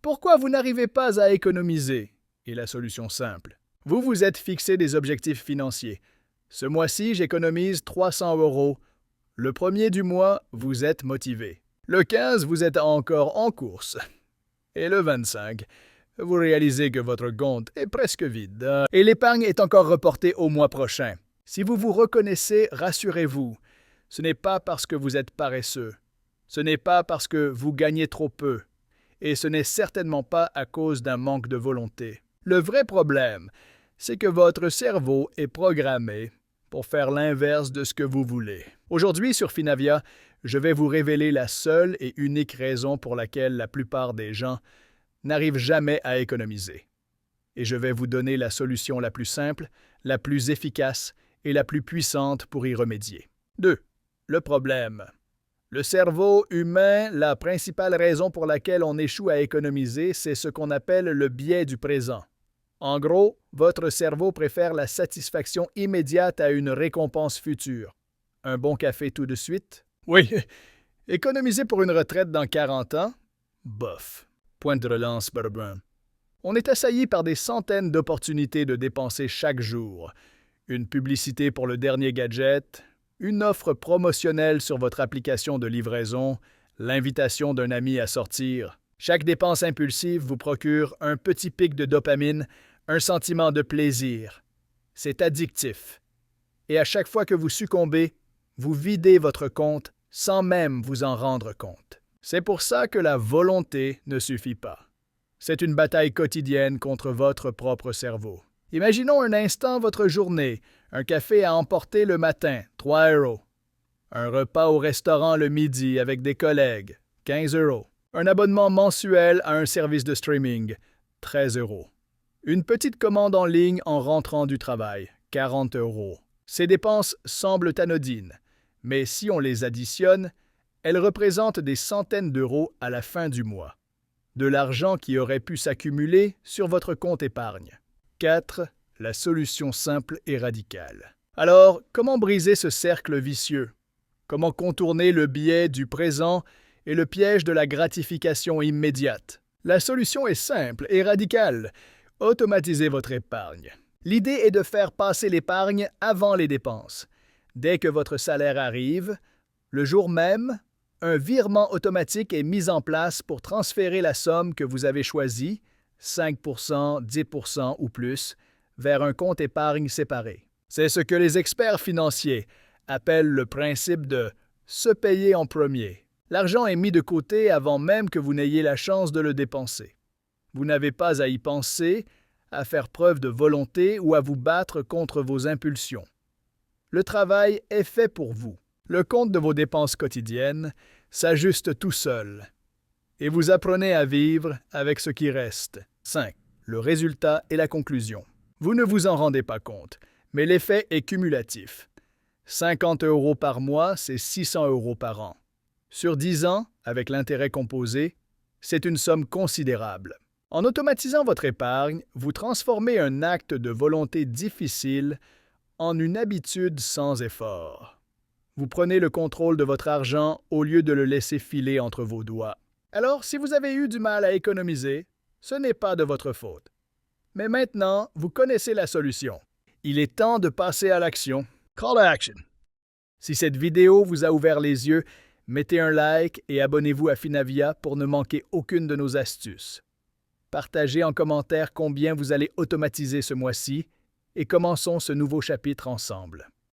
Pourquoi vous n'arrivez pas à économiser? Et la solution simple. Vous vous êtes fixé des objectifs financiers. Ce mois-ci, j'économise 300 €. Le premier du mois, vous êtes motivé. Le 15, vous êtes encore en course. Et le 25, vous réalisez que votre compte est presque vide et l'épargne est encore reportée au mois prochain. Si vous vous reconnaissez, rassurez-vous, ce n'est pas parce que vous êtes paresseux, ce n'est pas parce que vous gagnez trop peu, et ce n'est certainement pas à cause d'un manque de volonté. Le vrai problème, c'est que votre cerveau est programmé pour faire l'inverse de ce que vous voulez. Aujourd'hui, sur Finavia, je vais vous révéler la seule et unique raison pour laquelle la plupart des gens n'arrivent jamais à économiser. Et je vais vous donner la solution la plus simple, la plus efficace et la plus puissante pour y remédier. 2. Le problème. Le cerveau humain, la principale raison pour laquelle on échoue à économiser, c'est ce qu'on appelle le biais du présent. En gros, votre cerveau préfère la satisfaction immédiate à une récompense future. Un bon café tout de suite? Oui. Économiser pour une retraite dans 40 ans? Bof. Point de relance bourbon. On est assailli par des centaines d'opportunités de dépenser chaque jour. Une publicité pour le dernier gadget, une offre promotionnelle sur votre application de livraison, l'invitation d'un ami à sortir. Chaque dépense impulsive vous procure un petit pic de dopamine, un sentiment de plaisir. C'est addictif. Et à chaque fois que vous succombez, vous videz votre compte sans même vous en rendre compte. C'est pour ça que la volonté ne suffit pas. C'est une bataille quotidienne contre votre propre cerveau. Imaginons un instant votre journée. Un café à emporter le matin, 3 €. Un repas au restaurant le midi avec des collègues, 15 €. Un abonnement mensuel à un service de streaming, 13 €. Une petite commande en ligne en rentrant du travail, 40 €. Ces dépenses semblent anodines, mais si on les additionne, elles représentent des centaines d'euros à la fin du mois. De l'argent qui aurait pu s'accumuler sur votre compte épargne. 4. La solution simple et radicale. Alors, comment briser ce cercle vicieux? Comment contourner le biais du présent et le piège de la gratification immédiate? La solution est simple et radicale. Automatisez votre épargne. L'idée est de faire passer l'épargne avant les dépenses. Dès que votre salaire arrive, le jour même, un virement automatique est mis en place pour transférer la somme que vous avez choisie, 5%, 10% ou plus, vers un compte épargne séparé. C'est ce que les experts financiers appellent le principe de « se payer en premier ». L'argent est mis de côté avant même que vous n'ayez la chance de le dépenser. Vous n'avez pas à y penser, à faire preuve de volonté ou à vous battre contre vos impulsions. Le travail est fait pour vous. Le compte de vos dépenses quotidiennes s'ajuste tout seul. Et vous apprenez à vivre avec ce qui reste. 5. Le résultat et la conclusion. Vous ne vous en rendez pas compte, mais l'effet est cumulatif. 50 € par mois, c'est 600 € par an. Sur 10 ans, avec l'intérêt composé, c'est une somme considérable. En automatisant votre épargne, vous transformez un acte de volonté difficile en une habitude sans effort. Vous prenez le contrôle de votre argent au lieu de le laisser filer entre vos doigts. Alors, si vous avez eu du mal à économiser, ce n'est pas de votre faute. Mais maintenant, vous connaissez la solution. Il est temps de passer à l'action. Call to action. Si cette vidéo vous a ouvert les yeux, mettez un like et abonnez-vous à Finavia pour ne manquer aucune de nos astuces. Partagez en commentaire combien vous allez automatiser ce mois-ci et commençons ce nouveau chapitre ensemble.